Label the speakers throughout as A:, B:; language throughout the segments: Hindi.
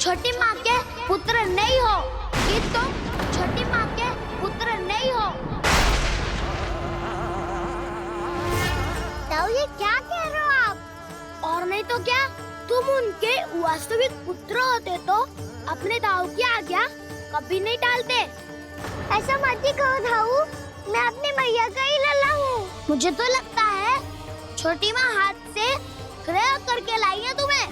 A: छोटी माँ के पुत्र नहीं हो, कि तुम छोटी माँ के पुत्र नहीं हो।
B: ताऊ ये क्या कह रहे हो आप?
A: और नहीं तो क्या, तुम उनके वास्तविक पुत्र होते तो अपने ताऊ की आज्ञा कभी नहीं टालते।
B: ऐसा मत ही कहो ताऊ, मैं अपनी मैया का ही लल्ला हूँ।
A: मुझे तो लगता है छोटी माँ हाथ से ग्रह करके लाई है तुम्हें।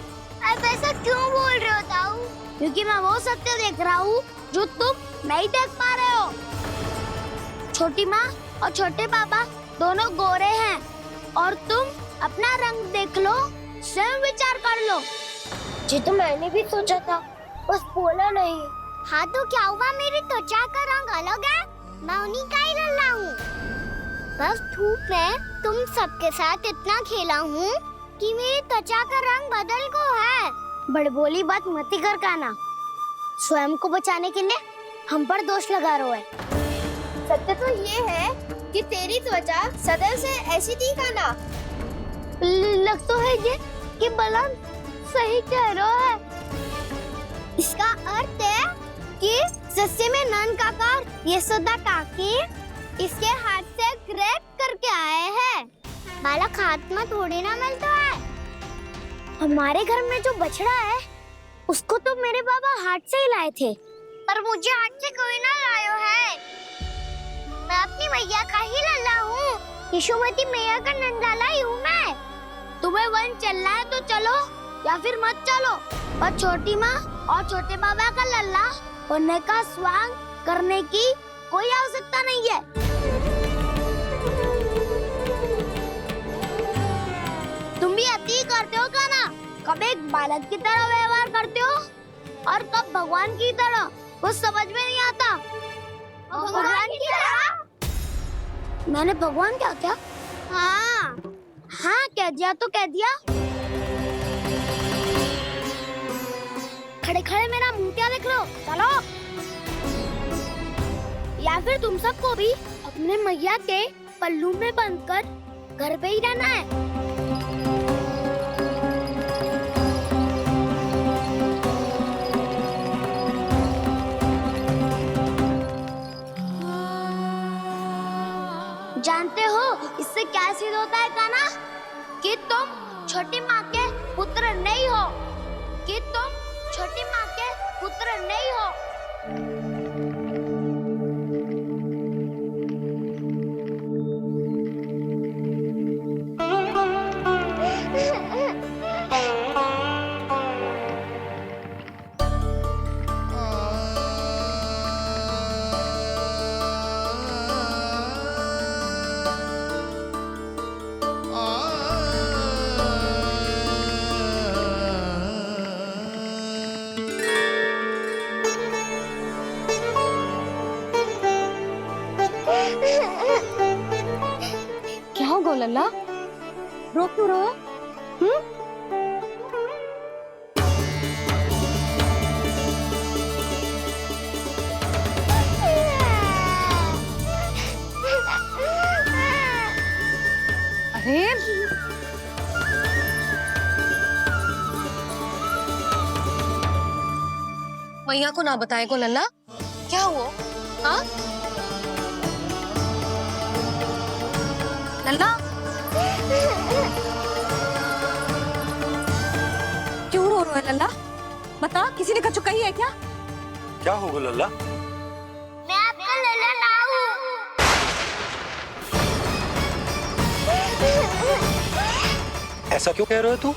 B: आप ऐसा क्यों बोल रहे हो ताऊ?
A: क्योंकि मैं वो सत्य देख रहा हूँ जो तुम नहीं देख पा रहे हो। छोटी माँ और छोटे पापा दोनों गोरे हैं और तुम अपना रंग देख लो, स्वयं विचार कर लो।
B: जी तो मैंने भी सोचा था, बस बोला नहीं। हाँ तो क्या हुआ, मेरी त्वचा का रंग अलग है, मैं उन्हीं का ही लल्ला हूँ। बस धूप में तुम सबके साथ इतना खेला हूँ कि मेरी त्वचा का रंग बदल को है।
A: बड़बोली बात मत ही कर काना, स्वयं को बचाने के लिए हम पर दोष लगा रहे है।
B: सत्य तो ये है कि तेरी त्वचा सदैव से ऐसी थी काना।
A: लग तो है ये कि बलम सही कह रहा है।
B: इसका अर्थ है कि सस्य में नन काका यशोदा काकी इसके हाथ से ग्रेट करके आए हैं। बालक हाथ में थोड़ी ना मिलता है।
A: हमारे घर में जो बछड़ा है उसको तो मेरे बाबा हाथ से ही लाए थे।
B: पर मुझे हाथ से कोई ना लायो है। मैं अपनी मैया का ही लल्ला हूँ, यशोमती मैया का नंदलाला ही हूँ मैं।
A: तुम्हें वन चलना है तो चलो या फिर मत चलो, पर छोटी माँ और छोटे बाबा का लल्ला बनने का स्वांग करने की कोई आवश्यकता नहीं है। तुम भी अति करते हो काना, कब एक बालक की तरह व्यवहार करते हो और कब भगवान की तरह, कुछ समझ में नहीं आता।
B: भगवान की तरह?
A: मैंने भगवान क्या क्या?
B: हाँ
A: हाँ कह दिया तो कह दिया। खड़े खड़े मेरा मुंह क्या देख लो, चलो। या फिर तुम सबको भी अपने मैया के पल्लू में बंधकर घर पे ही रहना है। जानते हो इससे क्या सिद्ध होता है काना? कि तुम छोटी माँ के पुत्र नहीं हो, कि तुम छोटी माँ के पुत्र नहीं हो।
C: क्या हो लल्ला, रो क्यों रहो? अरे मैया को ना बताए को लल्ला, क्या हुआ? हाँ लल्ला, क्यों रो रहा है लल्ला? बता, किसी ने कछु कही है क्या?
D: क्या होगा लल्ला?
B: मैं आपका लल्ला ना हूँ।
D: ऐसा क्यों कह रहे हो तू?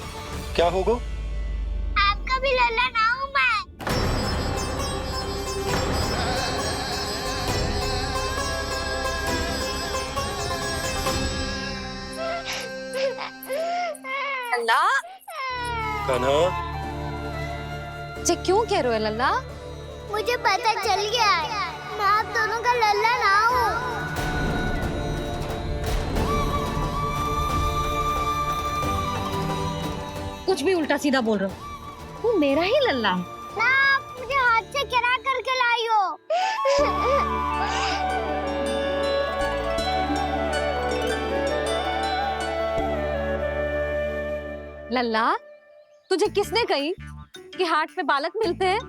D: क्या होगा?
B: आपका भी लल्ला ना हूँ मैं।
C: लल्ला,
D: कान्हा,
C: ये क्यों कह रहे हो लल्ला?
B: मुझे पता चल गया है, मैं आप दोनों का लल्ला ना हूँ।
C: कुछ भी उल्टा सीधा बोल रहे हो, तू मेरा ही लल्ला है।
B: ना आप मुझे हाथ से गिरा करके लाई हो।
C: लल्ला, तुझे किसने कही कि हाट पे बालक मिलते हैं?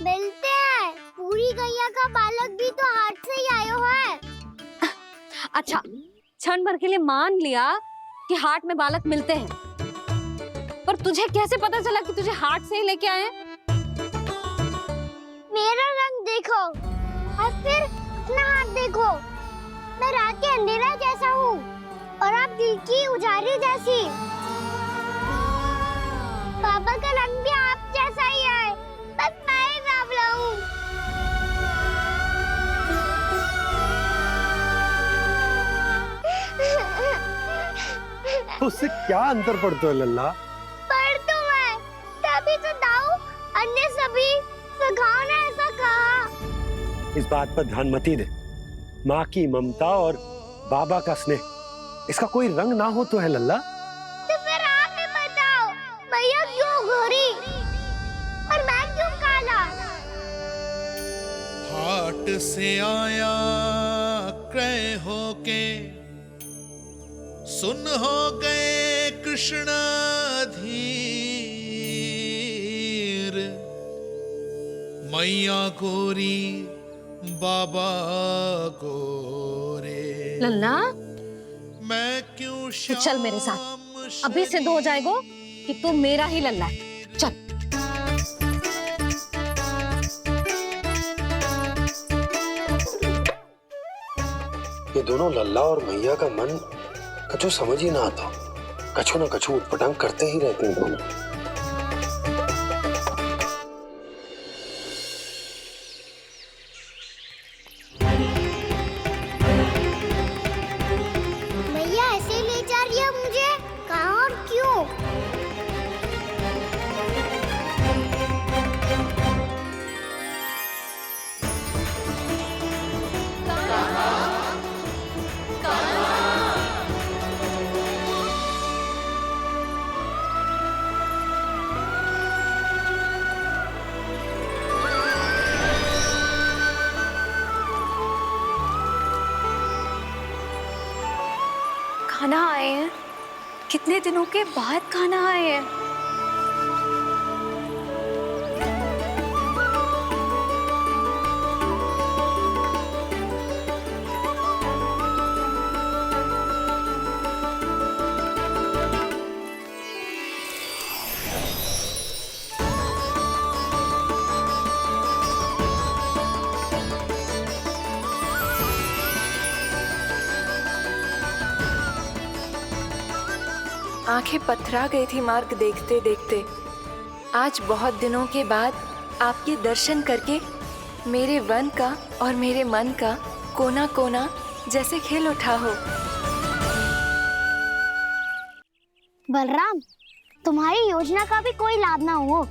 B: मिलते हैं। पूरी गैया का बालक भी तो हाट से ही आयो है।
C: अच्छा, क्षण भर के लिए मान लिया कि हाट में बालक मिलते हैं, पर तुझे कैसे पता चला कि तुझे हाट से ही लेके आए हैं?
B: मेरा रंग देखो और फिर अपना हाथ देखो। मैं रात के अंधेरा जैसा हूँ और आप दिल की उजाली जैसी। पापा का रंग भी आप जैसा ही है, बस मैं ही बावला हूँ।
E: उससे क्या अंतर पड़ता है लल्ला?
B: पर तो मैं तभी तो दाऊ अन्य सभी सखाओ ने ऐसा कहा।
E: इस बात पर ध्यान मत ही दे। माँ की ममता और बाबा का स्नेह, इसका कोई रंग ना हो तो है लल्ला।
B: तो फिर आप ही बताओ, भैया क्यों गोरी और मैं क्यों काला?
F: हाट से आया क्रय होके, सुन हो गए कृष्ण धीर। मैया गोरी बाबा गोरे,
C: लल्ला,
F: मैं क्यों
C: तू चल मेरे साथ। अभी सिद्ध हो जाएगा कि तू मेरा ही लल्ला है। चल।
E: ये दोनों लल्ला और मैया का मन कछु समझ ही ना आता। कछु न कछु उटपटांग करते ही रहते हैं दोनों।
B: भैया ऐसे ले जा रही है मुझे, कहाँ और क्यों?
G: खाना आए हैं, कितने दिनों के बाद खाना आए हैं। आंखें पथरा गई थी मार्ग देखते देखते। आज बहुत दिनों के बाद आपके दर्शन करके मेरे वन का और मेरे मन का कोना कोना जैसे खिल उठा हो।
B: बलराम, तुम्हारी योजना का भी कोई लाभ ना हो।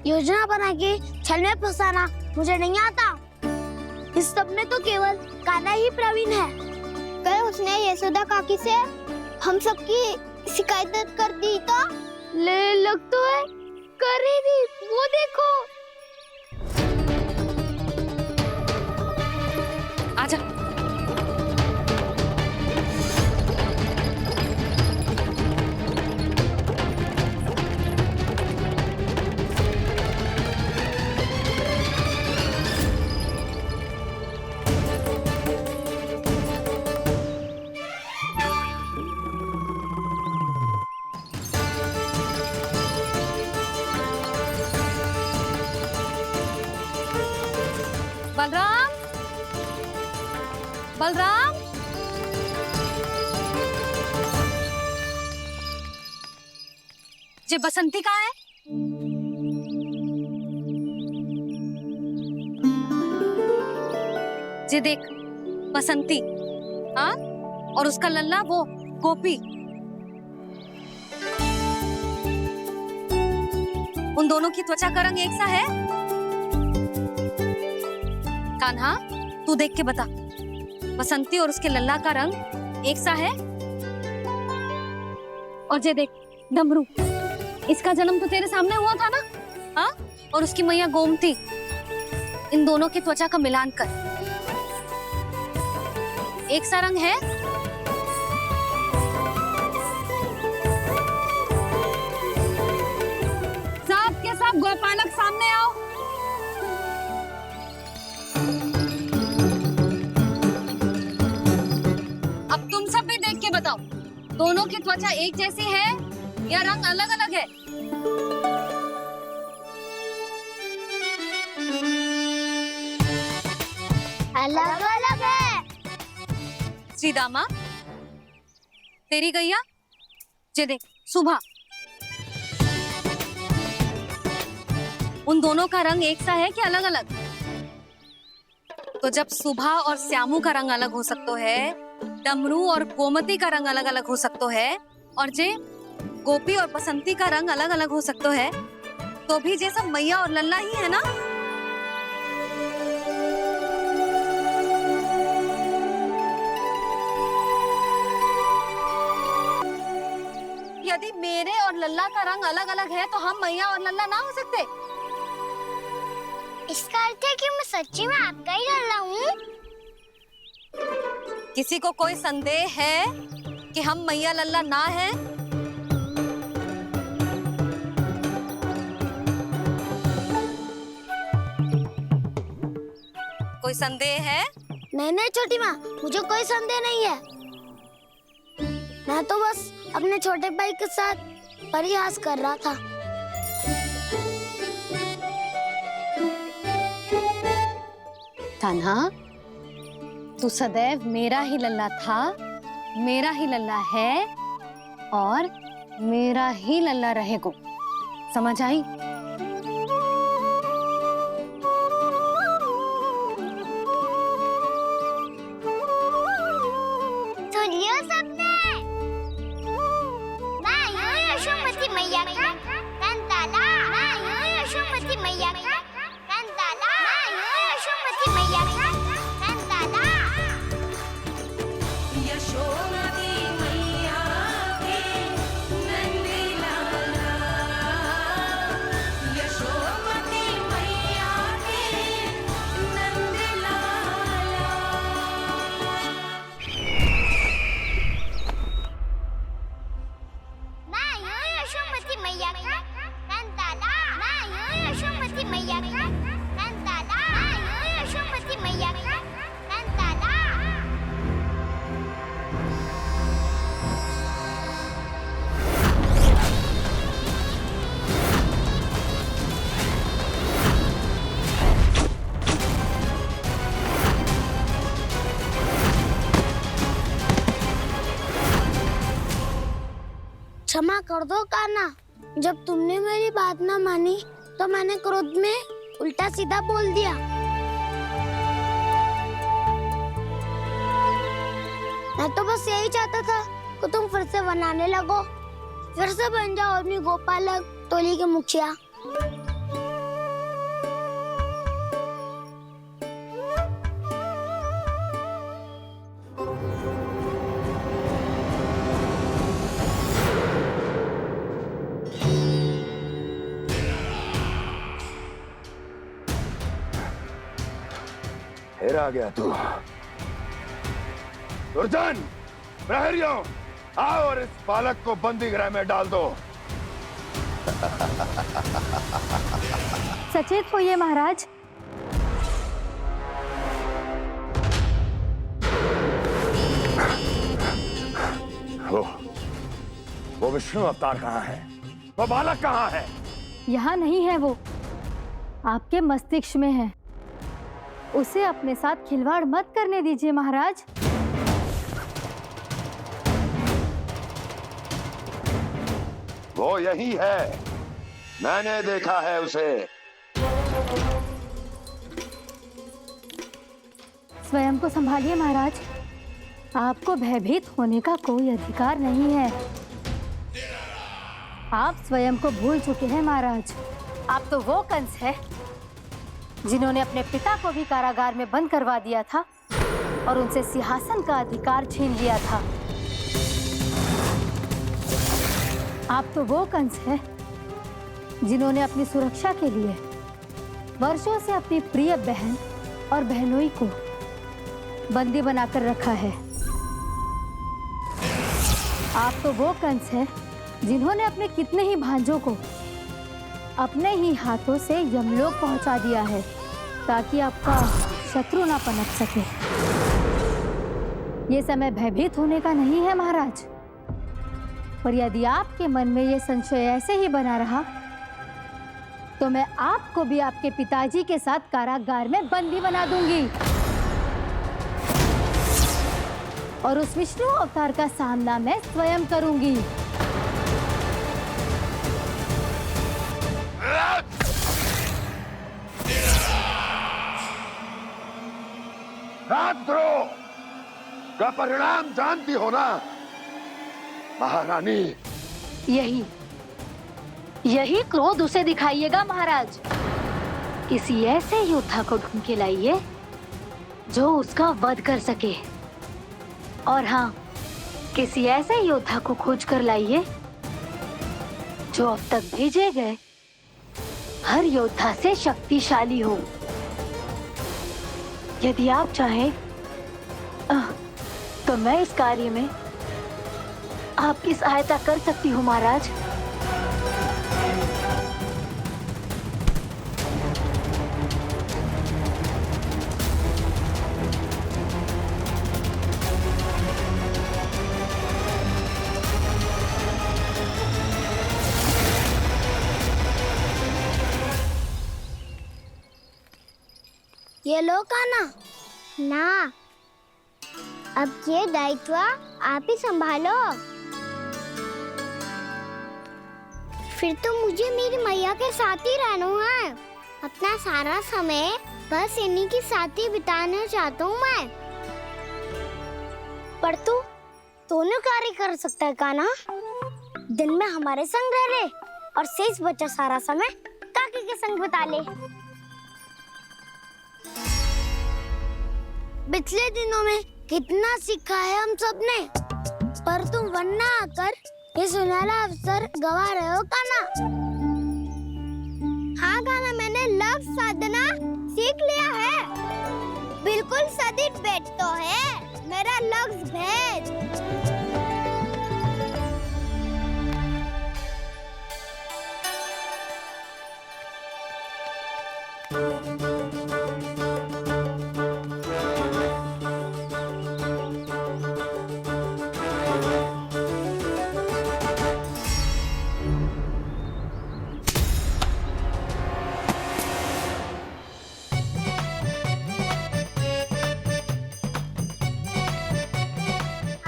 B: योजना बना के छल में फंसाना मुझे नहीं आता। इस सब में तो केवल कान्हा ही प्रवीण है। कल उसने यशोदा काकी से हम सबकी शिकायत कर दी तो ले लग तो है कर ही दी। वो देखो।
C: आजा। बलराम, बलराम, ये बसंती कहाँ है? ये देख, बसंती, हाँ, और उसका लल्ला वो गोपी। उन दोनों की त्वचा का रंग एक सा है? कान्हा, तू देख के बता, बसंती और उसके लल्ला का रंग एक सा है? और ये देख, डमरू, इसका जन्म तो तेरे सामने हुआ था ना? हाँ, और उसकी मैया गोमती। इन दोनों की त्वचा का मिलान कर, एक सा रंग है? सब के सब गोपालक की त्वचा एक जैसी है या रंग अलग अलग है?
A: अलग अलग है।
C: श्रीदामा, तेरी गैया, ये देख सुबह, उन दोनों का रंग एक सा है कि अलग अलग? तो जब सुबह और श्यामू का रंग अलग हो सकता है, डमरू और गोमती का रंग अलग अलग हो सकता है, और जे गोपी और बसंती का रंग अलग अलग हो सकता है, तो भी जे सब मैया और लल्ला ही है ना? यदि मेरे और लल्ला का रंग अलग अलग है तो हम मैया और लल्ला ना हो सकते?
B: इसका अर्थ है कि मैं सच्ची में आपका ही लल्ला हूँ।
C: किसी को कोई संदेह है कि हम मैया लल्ला ना हैं? कोई संदेह है?
A: नहीं छोटी माँ, मुझे कोई संदेह नहीं है। मैं तो बस अपने छोटे भाई के साथ परिहास कर रहा था।
C: कान्हा, तू सदैव मेरा ही लल्ला था, मेरा ही लल्ला है और मेरा ही लल्ला रहेगा। समझ आई?
B: सुन लियो सबने, मैं हूँ यशोमती मैया का कंताला, मैं हूँ यशोमती मैया का कंताला, मैं हूँ यशोमती मैया का कंताला।
H: यशोमती मैया के नंदी लाला, यशोमती मैया के नंदी लाला।
B: मैं हूँ यशोमती मैया का कंताला, मैं हूँ यशोमती मैया का कंताला, मैं हूँ यशोमती मैया का कंताला।
A: क्षमा कर दो कान्हा, जब तुमने मेरी बात ना मानी तो मैंने क्रोध में उल्टा सीधा बोल दिया। मैं तो बस यही चाहता था कि तुम फिर से बनाने लगो, फिर से बन जाओ अपनी गोपालक टोली के मुखिया।
E: फिर आ गया तू। दुर्जन, प्रहरियों, आओ और इस बालक को बंदी गृह में डाल दो।
C: सचेत होइए महाराज।
E: वो विष्णु अवतार कहाँ है? वो बालक कहाँ है?
I: यहाँ नहीं है वो, आपके मस्तिष्क में है। उसे अपने साथ खिलवाड़ मत करने दीजिए महाराज।
E: वो यही है, मैंने देखा है उसे।
I: स्वयं को संभालिए महाराज, आपको भयभीत होने का कोई अधिकार नहीं है। आप स्वयं को भूल चुके हैं महाराज। आप तो वो कंस है जिन्होंने अपने पिता को भी कारागार में बंद करवा दिया था और उनसे सिंहासन का अधिकार छीन लिया था। आप तो वो कंस है जिन्होंने अपनी सुरक्षा के लिए वर्षों से अपनी प्रिय बहन और बहनोई को बंदी बनाकर रखा है। आप तो वो कंस है जिन्होंने अपने कितने ही भांजों को अपने ही हाथों से यमलोक पहुंचा दिया है ताकि आपका शत्रु ना पनप सके। ये समय भयभीत होने का नहीं है महाराज। और यदि आपके मन में ये संशय ऐसे ही बना रहा तो मैं आपको भी आपके पिताजी के साथ कारागार में बंदी बना दूंगी और उस विष्णु अवतार का सामना मैं स्वयं करूंगी।
E: राजद्रोह का परिणाम जानती हो ना महारानी?
I: यही क्रोध उसे दिखाइएगा महाराज। किसी ऐसे योद्धा को ढूंढ के लाइए जो उसका वध कर सके, और हाँ, किसी ऐसे योद्धा को खोज कर लाइए जो अब तक भेजे गए हर योद्धा से शक्तिशाली हो। यदि आप चाहें तो मैं इस कार्य में आपकी सहायता कर सकती हूँ महाराज।
A: ये लो कान्हा।
B: ना, अब ये दायित्व आप ही संभालो। फिर तो मुझे मेरी मैया के साथ ही रहना है। अपना सारा समय बस इन्हीं के साथ ही बिताना चाहता हूँ मैं।
A: पर तू दोनों कार्य कर सकता है कान्हा। दिन में हमारे संग रह ले और शेष बचा सारा समय काकी के संग बिता ले। पिछले दिनों में कितना सीखा है हम सब ने, पर तुम वरना आकर ये सुनहरा अवसर गवा रहे हो कान्हा। हाँ कान्हा, मैंने लव साधना सीख लिया है। बिल्कुल सदित भेद तो है मेरा लफ्ज भेद।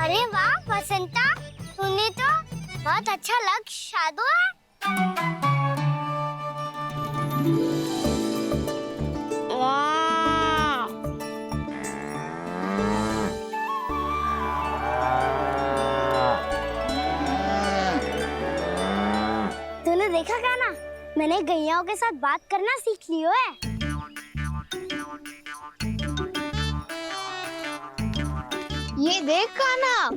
B: अरे वाह बसंता, तूने तो बहुत अच्छा लक्ष्य साधो है। वाह!
A: तूने देखा कान्हा, मैंने गैयाओं के साथ बात करना सीख लियो है।
B: ये देख कान्हा,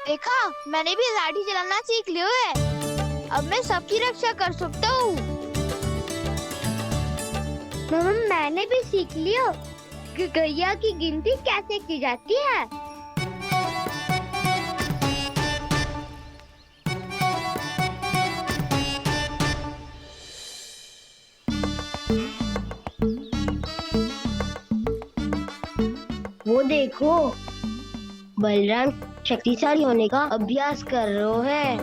J: देखा, मैंने भी लाठी चलाना सीख लिया है। अब मैं सबकी रक्षा कर सकता हूँ।
B: मैंने भी सीख लिया कि गैया की गिनती कैसे की जाती है।
A: वो देखो, बलराम शक्तिशाली होने का अभ्यास कर रहे हैं।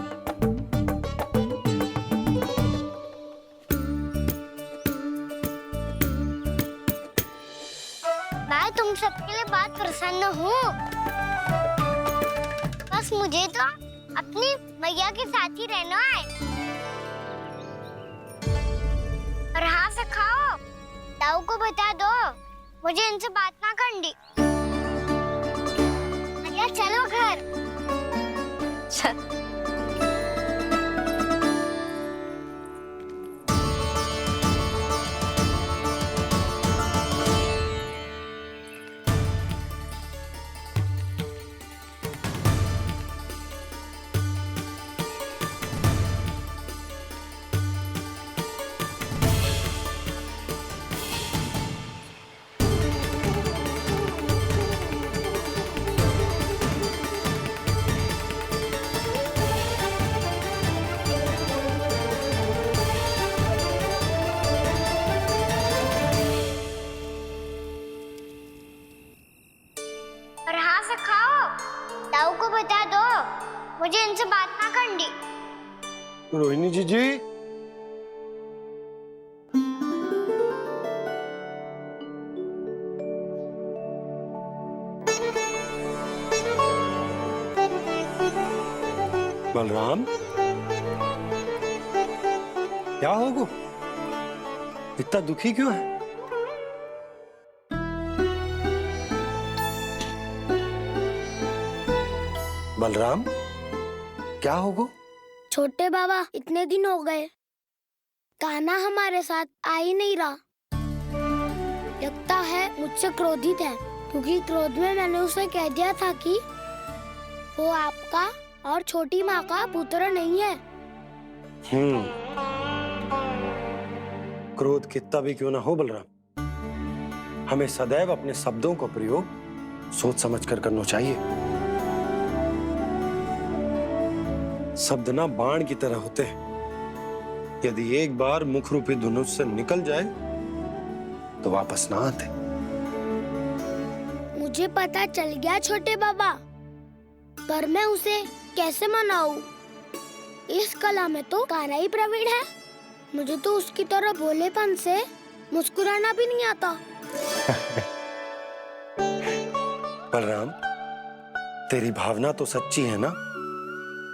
B: मैं तुम सबके लिए बहुत प्रसन्न हूँ। बस मुझे तो अपनी मैया के साथ ही रहना है। और हाँ से खाओ, ताऊ को बता दो मुझे इनसे बात ना करनी। मैया चलो घर। बता दो, मुझे इनसे बात ना करनी।
E: रोहिणी जी बलराम, क्या होगा? इतना दुखी क्यों है? बलराम, क्या होगा?
A: छोटे बाबा, इतने दिन हो गए, कान्हा हमारे साथ आ ही नहीं रहा। लगता है मुझसे क्रोधित है, क्योंकि क्रोध में मैंने उसे कह दिया था कि वो आपका और छोटी माँ का पुत्र नहीं है।
E: क्रोध कितना भी क्यों ना हो बलराम, हमें सदैव अपने शब्दों का प्रयोग सोच समझकर करना चाहिए। शब्द ना बाण की तरह होते हैं, यदि एक बार मुख रूपी धनुष से निकल जाए तो वापस ना आते।
A: मुझे पता चल गया छोटे बाबा, पर मैं उसे कैसे मनाऊं? इस कला में तो कान्हा ही प्रवीण है। मुझे तो उसकी तरह भोलेपन से मुस्कुराना भी नहीं आता।
E: बलराम, तेरी भावना तो सच्ची है ना,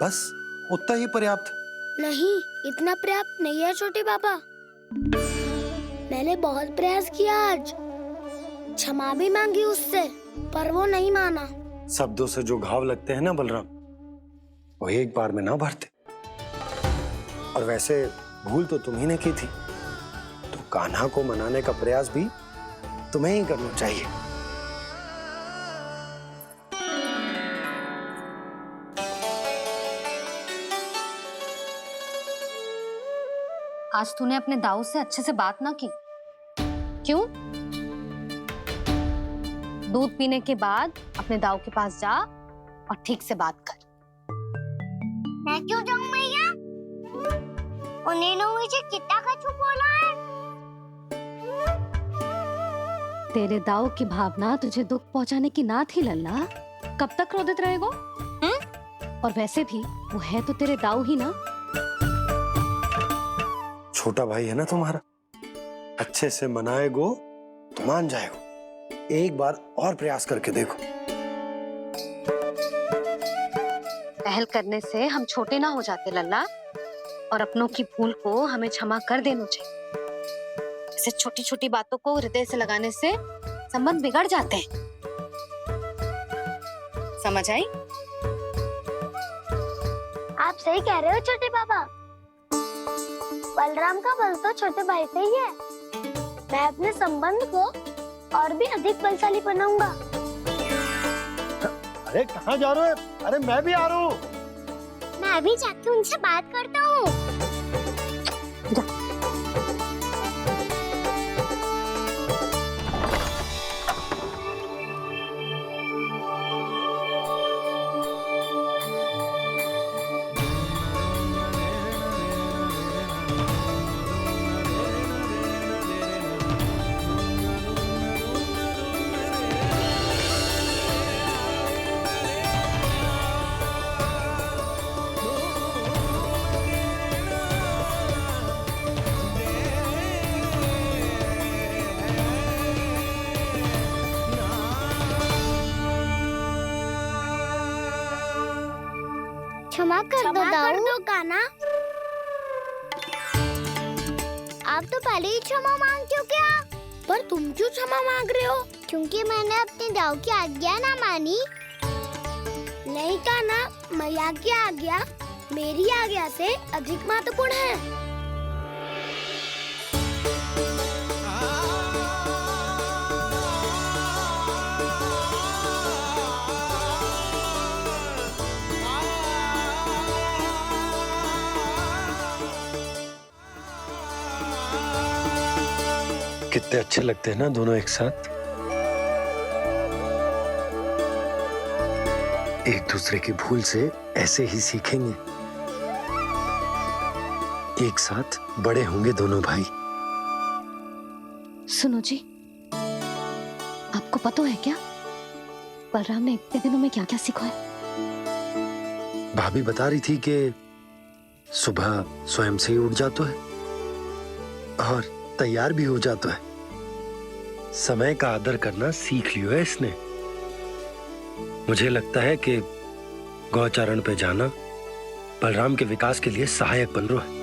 E: बस उतना ही पर्याप्त।
A: नहीं, इतना पर्याप्त नहीं है छोटे बाबा। मैंने बहुत प्रयास किया आज, क्षमा भी मांगी उससे, पर वो नहीं माना।
E: शब्दों से जो घाव लगते हैं ना बलराम, वो एक बार में ना भरते। और वैसे भूल तो तुम्ही ने की थी, तो कान्हा को मनाने का प्रयास भी तुम्हें ही करना चाहिए।
C: आज तूने अपने दाऊ से अच्छे से बात ना की, क्यों? दूध पीने के बाद अपने दाऊ के पास जा और ठीक से बात कर।
B: मैं क्यों जाऊं मैया? उन्होंने मुझे कितना कछु बोला है।
C: तेरे दाऊ की भावना तुझे दुख पहुंचाने की ना थी लल्ला, कब तक क्रोधित रहेगो? और वैसे भी वो है तो तेरे दाऊ ही ना।
E: छोटा भाई है ना तुम्हारा, अच्छे से मनाएगो तो मान जाएगो। एक बार और प्रयास करके देखो।
C: पहल करने से हम छोटे ना हो जाते लल्ला, और अपनों की भूल को हमें क्षमा कर देना चाहिए। ऐसे छोटी छोटी बातों को हृदय से लगाने से संबंध बिगड़ जाते हैं। समझ आई?
A: आप सही कह रहे हो छोटे बाबा। बलराम का बल तो छोटे भाई से ही है। मैं अपने संबंध को और भी अधिक बलशाली बनाऊंगा।
E: अरे कहाँ जा रहे हो? अरे मैं भी आ रहा हूँ।
B: मैं अभी जाके उनसे बात करता हूँ। क्षमा कर दो कान्हा। आप तो पहले ही क्षमा मांगते हो क्या?
A: पर तुम क्यों क्षमा मांग रहे हो?
B: क्योंकि मैंने अपने दाऊ की आज्ञा ना मानी।
A: नहीं कान्हा, मैया की आज्ञा मेरी आज्ञा से अधिक महत्वपूर्ण है।
E: कितने अच्छे लगते हैं ना दोनों एक साथ। एक दूसरे की भूल से ऐसे ही सीखेंगे। एक साथ बड़े होंगे दोनों भाई।
C: सुनो जी, आपको पता है क्या बलराम ने इतने दिनों में क्या क्या सीखा है?
E: भाभी बता रही थी कि सुबह स्वयं से ही उठ जाता है और तैयार भी हो जाता है। समय का आदर करना सीख लियो है इसने। मुझे लगता है कि गौचारण पे जाना बलराम के विकास के लिए सहायक बन रहा है।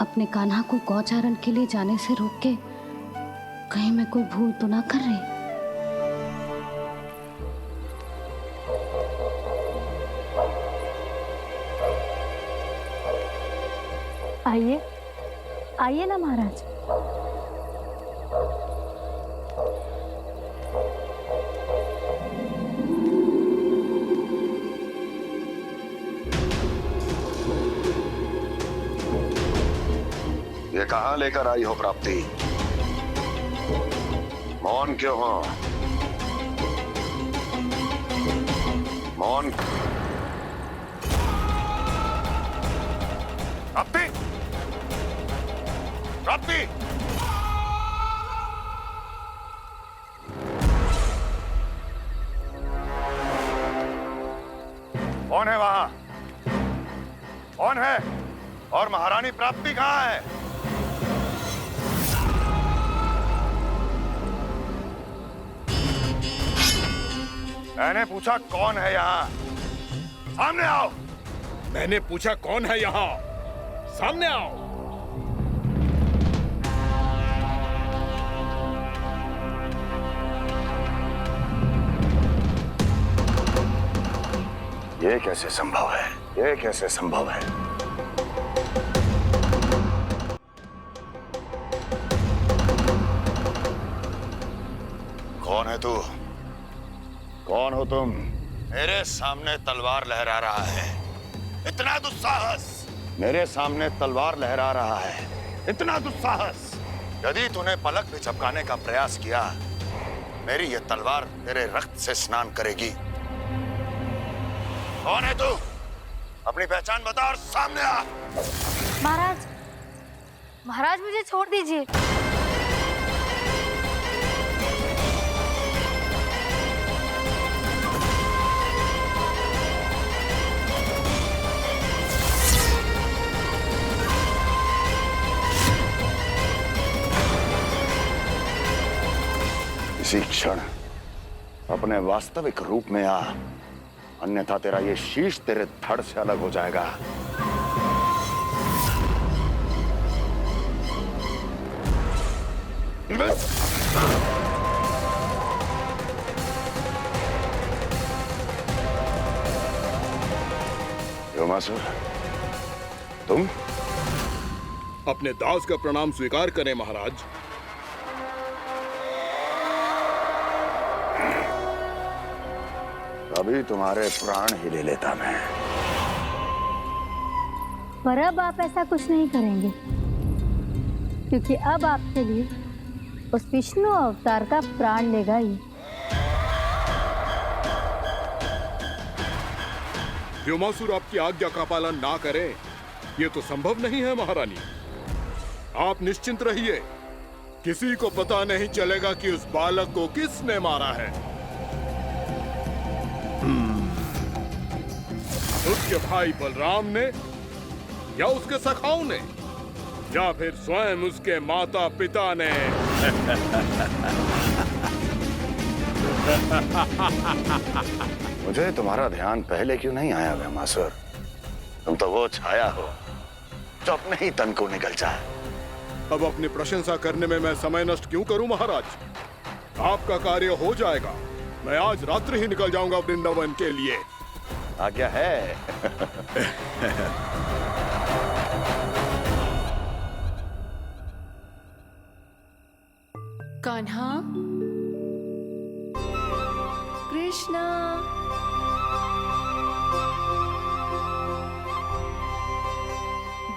C: अपने कान्हा को गौचारण के लिए जाने से रोक के कहीं मैं कोई भूल तो ना कर रही।
I: आइए आइए ना महाराज।
K: ये कहाँ लेकर आई हो प्राप्ति? मौन क्यों हो? मौन। प्राप्ति, प्राप्ति, कौन है वहां? कौन है? और महारानी प्राप्ति कहाँ है? मैंने पूछा कौन है यहाँ? सामने आओ।
F: मैंने पूछा कौन है यहाँ? सामने आओ।
K: ये कैसे संभव है? ये कैसे संभव है? कौन है तू? कौन हो तुम? मेरे सामने तलवार लहरा रहा है। इतना दुस्साहस! मेरे सामने तलवार लहरा रहा है। इतना दुस्साहस! यदि तूने पलक भी झपकाने का प्रयास किया, मेरी ये तलवार तेरे रक्त से स्नान करेगी। कौन है तू? अपनी पहचान बता और सामने आ।
I: महाराज महाराज मुझे छोड़ दीजिए।
K: इसी क्षण अपने वास्तविक रूप में आ, अन्यथा तेरा ये शीश तेरे धड़ से अलग हो जाएगा। योमासुर, तुम?
F: अपने दास का प्रणाम स्वीकार करें महाराज।
K: अभी तुम्हारे प्राण ही ले लेता मैं।
I: पर अब आप ऐसा कुछ नहीं करेंगे, क्योंकि अब आपके लिए उस विष्णु अवतार का प्राण लेगा ही।
F: व्योमासुर आपकी आज्ञा का पालन ना करें, ये तो संभव नहीं है महारानी। आप निश्चिंत रहिए, किसी को पता नहीं चलेगा कि उस बालक को किसने मारा है। उसके भाई बलराम ने, या उसके सखाओं ने, या फिर स्वयं उसके माता पिता ने।
K: मुझे तुम्हारा ध्यान पहले क्यों नहीं आया व्योमासुर? तुम तो वो छाया हो जो अपने ही तन को निगल जाए।
F: अब अपनी प्रशंसा करने में मैं समय नष्ट क्यों करूं महाराज? आपका कार्य हो जाएगा। मैं आज रात्रि ही निकल जाऊंगा वृंदावन के लिए।
K: आज्ञा है।
G: कान्हा, कृष्णा,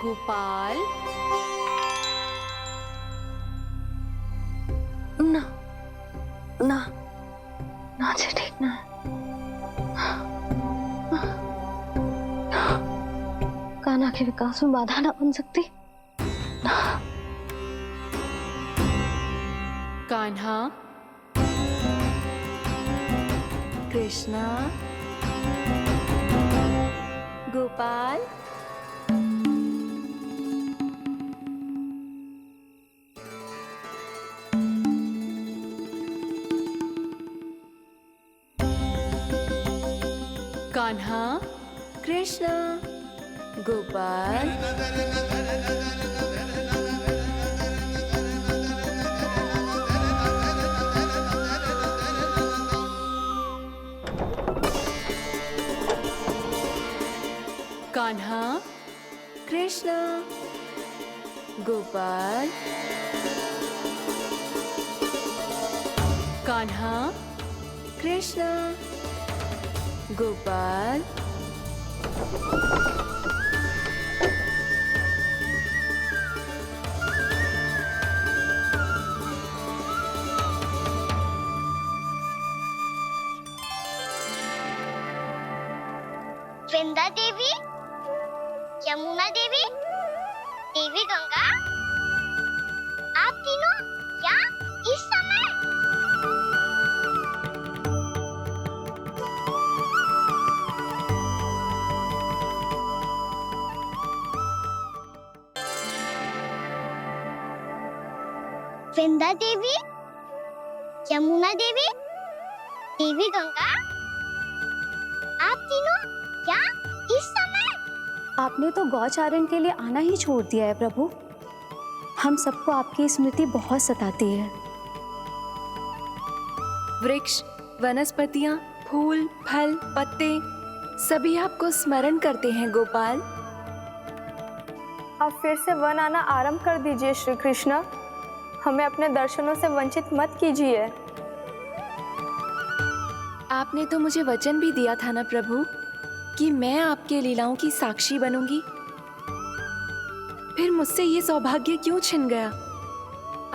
G: गोपाल।
C: ना ना ना जी, ठीक ना। कान्हा के विकास में बाधा ना बन सकती।
G: कान्हा, कृष्णा, गोपाल, कान्हा, कृष्णा, गोपाल, कान्हा, कृष्णा, गोपाल, कान्हा, कृष्णा, गोपाल,
B: वृंदा देवी, यमुना देवी, देवी गंगा, आप तीनों यहाँ इस समय? वृंदा देवी, यमुना देवी, देवी गंगा, आप तीनों यहाँ इस समय?
L: आपने तो गौचारण के लिए आना ही छोड़ दिया है प्रभु। हम सबको आपकी स्मृति बहुत सताती है।
G: वृक्ष, वनस्पतियां, फूल, फल, पत्ते सभी आपको स्मरण करते हैं गोपाल।
M: अब फिर से वन आना आरंभ कर दीजिए श्री कृष्ण। हमें अपने दर्शनों से वंचित मत कीजिए।
G: आपने तो मुझे वचन भी दिया था ना प्रभु कि मैं आपके लीलाओं की साक्षी बनूंगी। फिर मुझसे ये सौभाग्य क्यों छिन गया?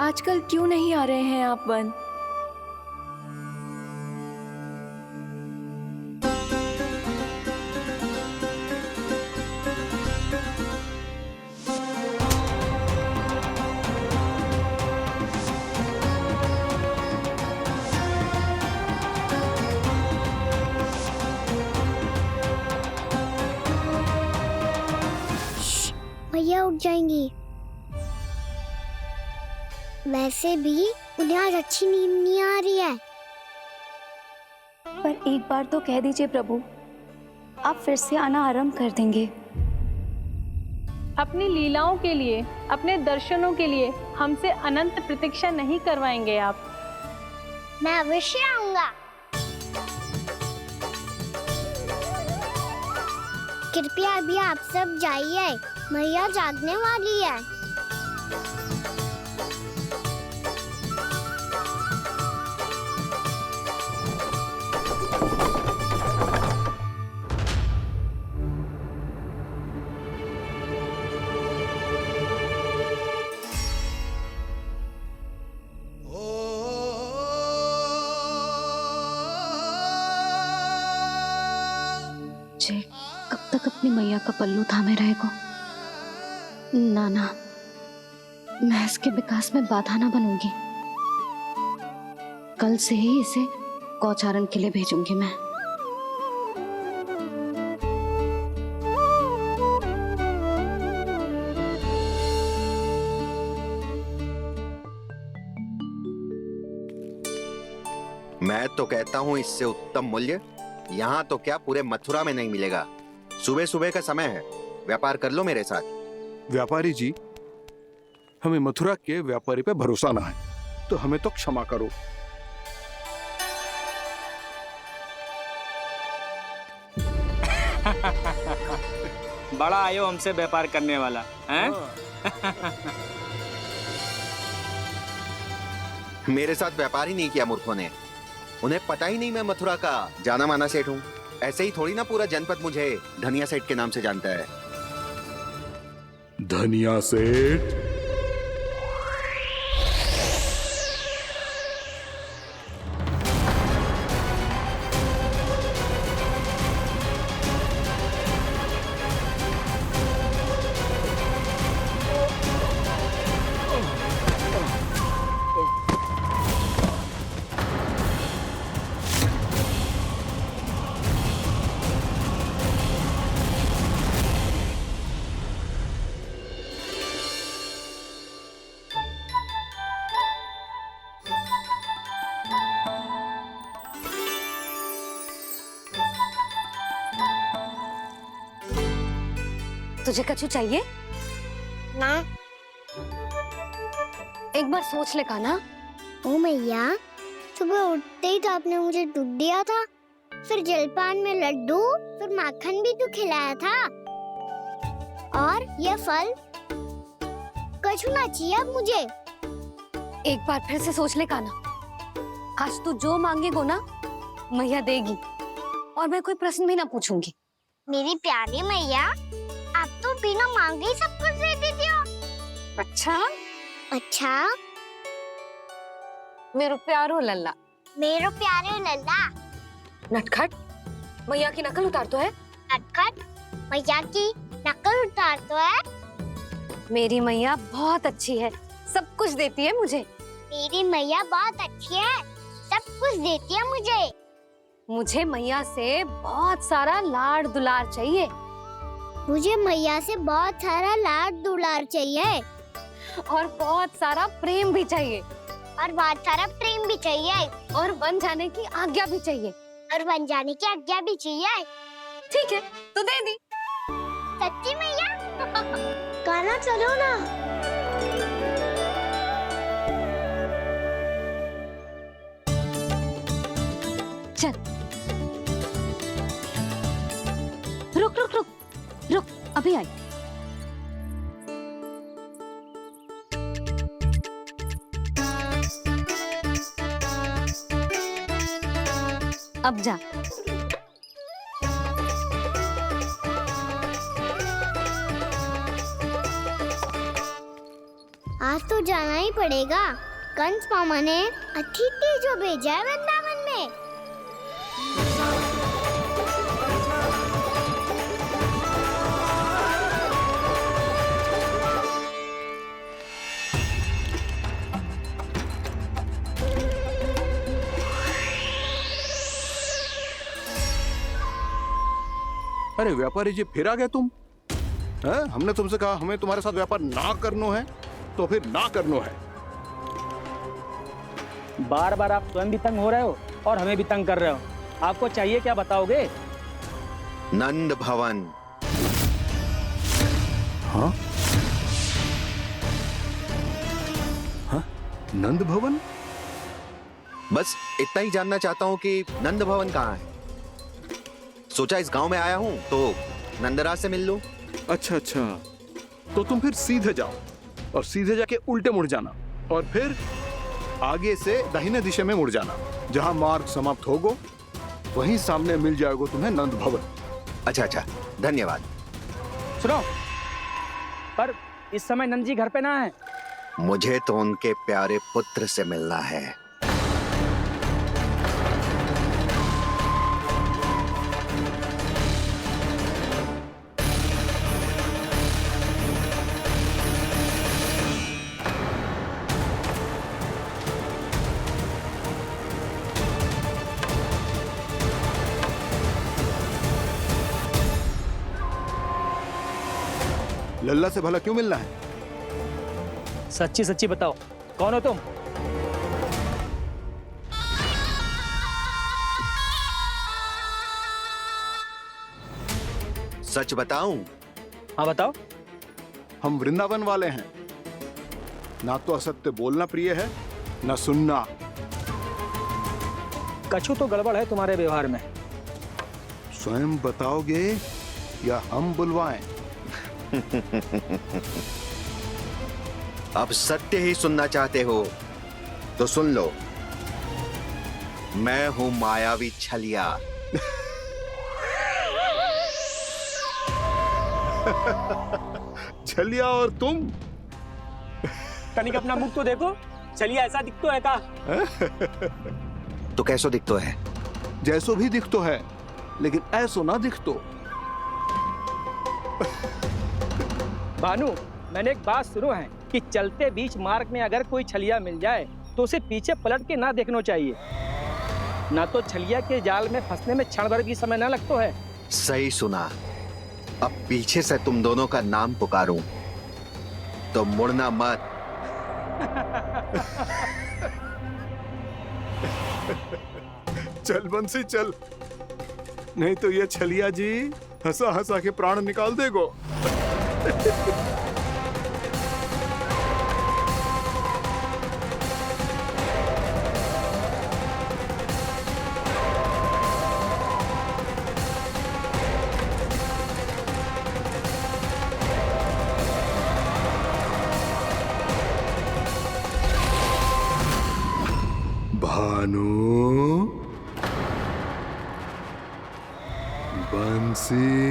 G: आजकल क्यों नहीं आ रहे हैं आप वन?
B: भैया उठ जाएंगी। वैसे भी उन्हें आज अच्छी नींद नहीं आ रही है।
L: पर एक बार तो कह दीजिए प्रभु, आप फिर से आना आरंभ कर देंगे।
M: अपनी लीलाओं के लिए, अपने दर्शनों के लिए हमसे अनंत प्रतीक्षा नहीं करवाएंगे आप?
B: मैं अवश्य आऊंगा। कृपया अभी आप सब जाइए, मैया जागने वाली है।
L: जे कब तक अपनी मैया का पल्लू थामे रहेगा? ना ना, मैं इसके विकास में बाधा ना बनूंगी। कल से ही इसे गौचारण के लिए भेजूंगी मैं।
N: मैं तो कहता हूँ इससे उत्तम मूल्य यहाँ तो क्या पूरे मथुरा में नहीं मिलेगा। सुबह सुबह का समय है, व्यापार कर लो मेरे साथ।
F: व्यापारी जी, हमें मथुरा के व्यापारी पे भरोसा ना है, तो हमें तो क्षमा करो।
O: बड़ा आयो हमसे व्यापार करने वाला हैं?
N: मेरे साथ व्यापार ही नहीं किया मूर्खों ने। उन्हें पता ही नहीं मैं मथुरा का जाना माना सेठ हूँ। ऐसे ही थोड़ी ना पूरा जनपद मुझे धनिया सेठ के नाम से जानता है।
F: धनिया सेठ?
C: तुझे कछु चाहिए?
B: ना।
C: एक बार सोच ले कान्हा।
B: ओ मैया, सुबह उठते ही तो आपने मुझे दूध दिया था, फिर जलपान में लड्डू, फिर माखन भी तो खिलाया था। और ये फल कछु ना चाहिए अब मुझे।
C: एक बार फिर से सोच ले कान्हा। आज तू जो मांगेगो ना मैया देगी, और मैं कोई प्रश्न भी ना पूछूंगी।
B: मेरी प्यारी मैया, आप तो बिना मांगे ही सब कुछ दे देती हो।
C: अच्छा
B: अच्छा,
C: मेरो प्यारो लल्ला।
B: मेरो प्यारे लल्ला।
C: नटखट, मैया की नकल उतार तो है।
B: नटखट, मैया की नकल उतार तो है।
C: मेरी मैया बहुत अच्छी है, सब कुछ देती है मुझे।
B: मेरी मैया बहुत अच्छी है, सब कुछ देती है मुझे।
C: मुझे मैया से बहुत सारा लाड़ दुलार चाहिए।
B: मुझे मैया से बहुत सारा लाड़ दुलार चाहिए।
C: और बहुत सारा प्रेम भी चाहिए।
B: और बहुत सारा प्रेम भी चाहिए।
C: और बन जाने की आज्ञा भी चाहिए।
B: और बन जाने की आज्ञा भी चाहिए।
C: ठीक है, तो दे दी।
B: सच्ची मैया? कान्हा चलो ना।
C: चल। रुक रुक रुक रुक, अभी आई। अब जा।
B: आज तो जाना ही पड़ेगा। कंस मामा ने अतिथि जो भेजा है वृंदावन में।
F: अरे व्यापारी जी, फिर आ गए तुम? हैं? हमने तुमसे कहा हमें तुम्हारे साथ व्यापार ना करनो है, तो फिर ना करनो है।
O: बार बार आप स्वयं भी तंग हो रहे हो और हमें भी तंग कर रहे हो। आपको चाहिए क्या बताओगे?
N: नंद भवन।
F: हाँ? हाँ? नंद भवन?
N: बस इतना ही जानना चाहता हूँ कि नंद भवन कहाँ है। सोचा इस गांव में आया हूँ तो नंदराज से मिल लूं।
F: अच्छा अच्छा, तो तुम फिर सीधे जाओ और सीधे जाके उल्टे मुड़ जाना, और फिर आगे से दाहिने दिशा में मुड़ जाना। जहाँ मार्ग समाप्त होगो वहीं सामने मिल जाएगा तुम्हें नंद भवन।
N: अच्छा अच्छा, धन्यवाद।
O: सुनो, पर इस समय नंद जी घर पे ना है।
N: मुझे तो उनके प्यारे पुत्र से मिलना है।
F: लल्ला से भला क्यों मिलना है?
O: सच्ची सच्ची बताओ, कौन हो तुम?
N: सच बताऊं?
O: हाँ बताओ।
F: हम वृंदावन वाले हैं। ना तो असत्य बोलना प्रिय है, ना सुनना।
O: कछु तो गड़बड़ है तुम्हारे व्यवहार में।
F: स्वयं बताओगे या हम बुलवाएं?
N: अब सत्य ही सुनना चाहते हो तो सुन लो। मैं हूं मायावी छलिया।
F: छलिया और तुम?
O: तनिक अपना मुख तो देखो, चलिए ऐसा दिखतो है का?
N: तो कैसो दिखतो है?
F: जैसो भी दिखतो है, लेकिन ऐसो ना दिखतो।
O: भानु, मैंने एक बात सुनो है कि चलते बीच मार्ग में अगर कोई छलिया मिल जाए तो उसे पीछे पलट के ना देखना चाहिए, ना तो छलिया के जाल में फंसने में क्षण भर भी समय ना लगतो है।
N: सही सुना। अब पीछे से तुम दोनों का नाम पुकारूं तो मुड़ना मत।
F: चल बंसी चल, नहीं तो ये छलिया जी हंसा हंसा के प्राण निकाल देगो। भानु, बंसी।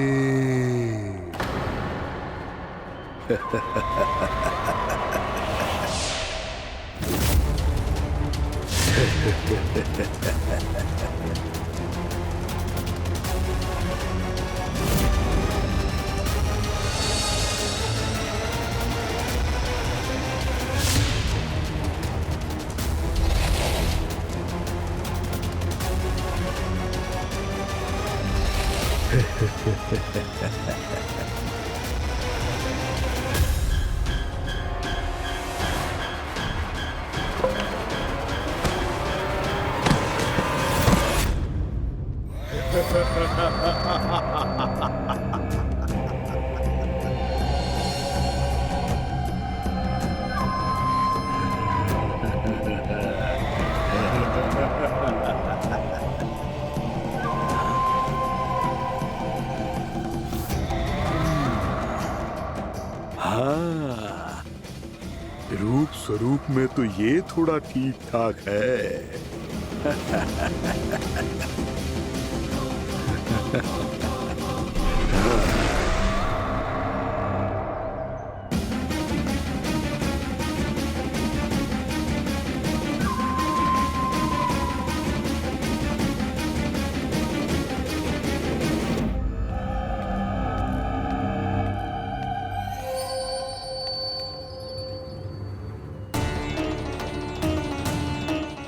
F: हाँ, रूप स्वरूप में तो ये थोड़ा ठीक ठाक है।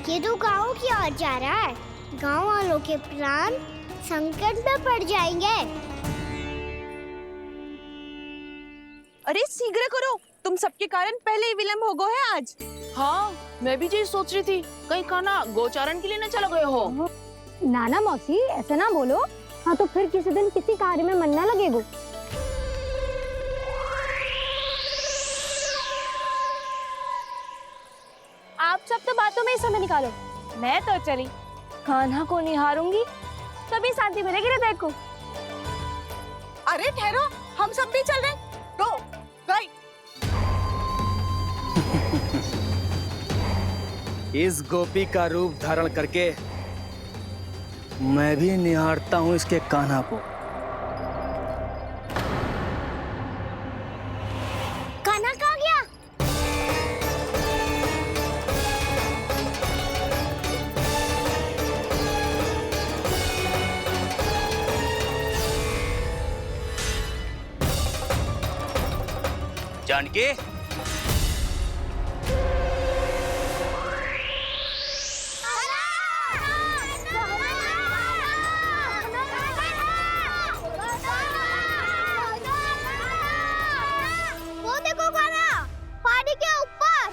B: ये तो गाँव की ओर जा रहा है। गाँव वालों के प्राण संकट में पड़ जाएंगे।
P: अरे शीघ्र करो, तुम सबके कारण पहले ही विलंब हो गए है आज।
Q: हाँ, मैं भी यही सोच रही थी, कहीं खाना गोचारण के लिए न चला गए हो।
I: नाना मौसी ऐसा ना बोलो। हाँ तो फिर किसी दिन किसी कार्य में मन ना लगेगा।
J: आप सब तो बातों में ही समय निकालो। मैं तो चली कान्हा को निहारूंगी, तभी शांति मिलेगी हृदय को।
P: अरे ठहरो, हम सब भी चल रहे हैं। तो गई।
O: इस गोपी का रूप धारण करके मैं भी निहारता हूँ इसके कान्हा को।
B: कान्हा कहाँ गया?
O: जानकी,
B: वो देखो कान्हा, पहाड़ी के ऊपर।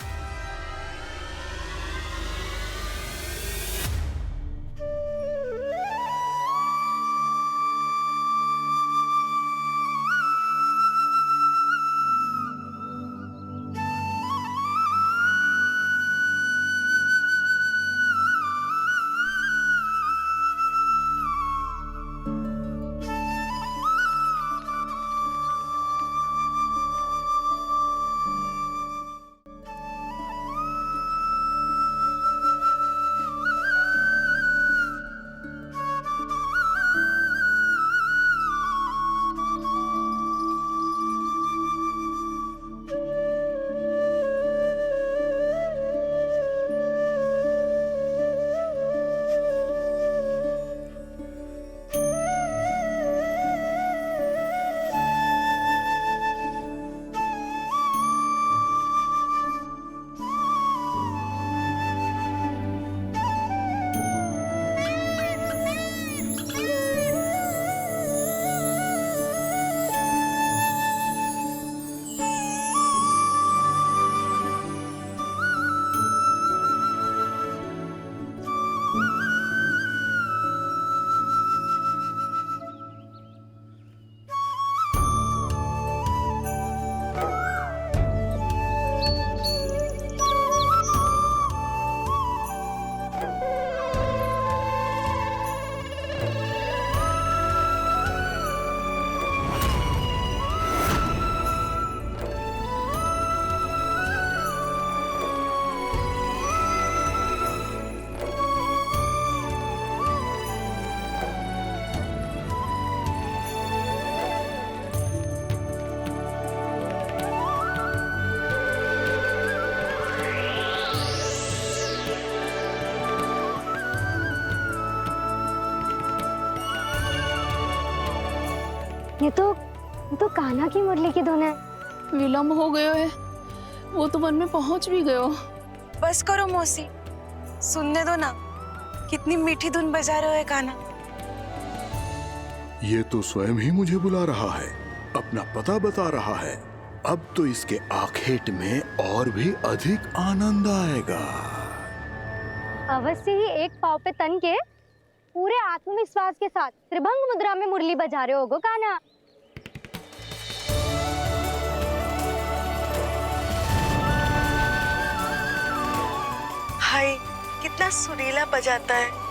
M: ये तो कान्हा की मुरली की धुन है।
Q: विलम्ब हो गयो है, वो तो वन में पहुंच भी गयो।
G: बस करो मौसी, सुनने दो ना, कितनी मीठी धुन बजा रहे हो कान्हा।
F: ये तो स्वयं ही मुझे बुला रहा है, अपना पता बता रहा है। अब तो इसके आखेट में और भी अधिक आनंद आएगा।
M: अवश्य ही एक पाव पे तन के पूरे आत्मविश्वास के साथ त्रिभंग मुद्रा में मुरली बजा रहे होगो कान्हा।
G: हाय, कितना सुरीला बजाता है।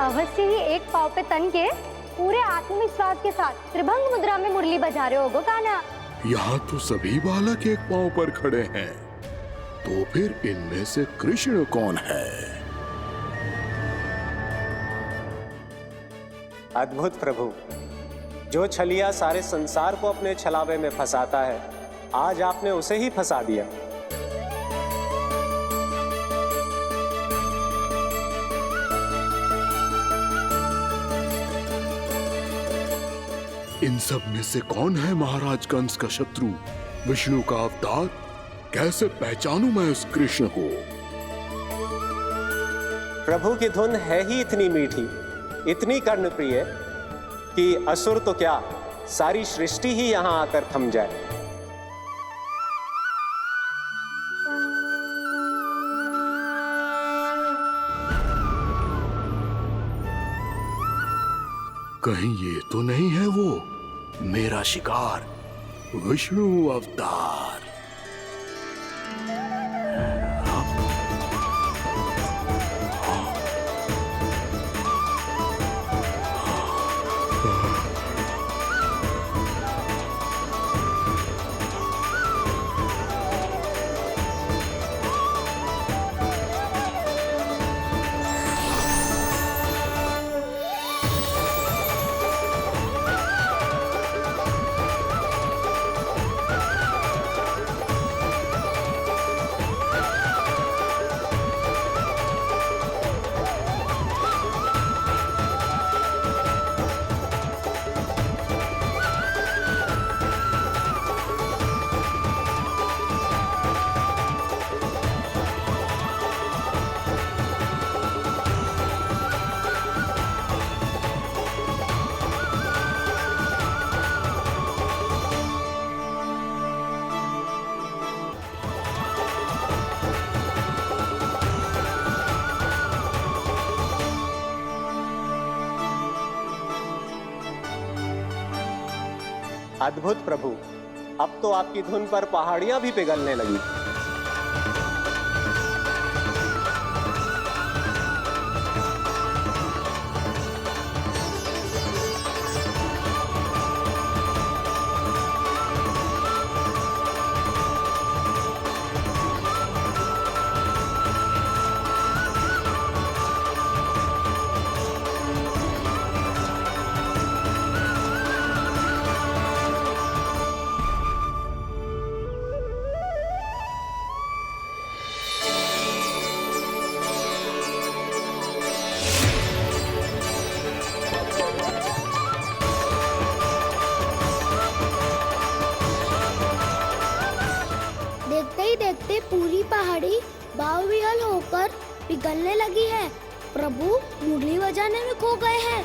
M: अवश्य ही एक पाव पे तन के पूरे आत्मविश्वास के साथ त्रिभंग मुद्रा में मुरली बजा रहे होगो कान्हा।
F: यहाँ तो सभी बालक एक पांव पर खड़े हैं, तो फिर इनमें से कृष्ण कौन है?
R: अद्भुत प्रभु, जो छलिया सारे संसार को अपने छलावे में फंसाता है, आज आपने उसे ही फंसा दिया।
F: इन सब में से कौन है महाराज कंस का शत्रु, विष्णु का अवतार? कैसे पहचानूं मैं उस कृष्ण को?
R: प्रभु की धुन है ही इतनी मीठी, इतनी कर्णप्रिय कि असुर तो क्या, सारी सृष्टि ही यहाँ आकर थम जाए।
F: कहीं ये तो नहीं है वो मेरा शिकार विष्णु अवतार?
R: अद्भुत प्रभु, अब तो आपकी धुन पर पहाड़ियां भी पिघलने लगी।
B: देखते ही देखते पूरी पहाड़ी बावरियल होकर पिघलने लगी है। प्रभु मुरली बजाने में खो गए हैं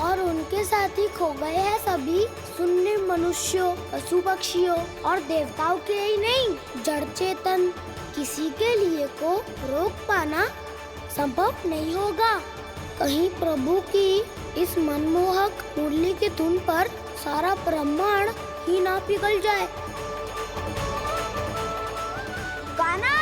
B: और उनके साथ ही खो गए हैं सभी सुनने मनुष्यों, पशु पक्षियों और देवताओं के ही नहीं, जड़ चेतन किसी के लिए को रोक पाना संभव नहीं होगा। कहीं प्रभु की इस मनमोहक मुरली की धुन पर सारा ब्रह्मांड ही ना पिघल जाए। गाना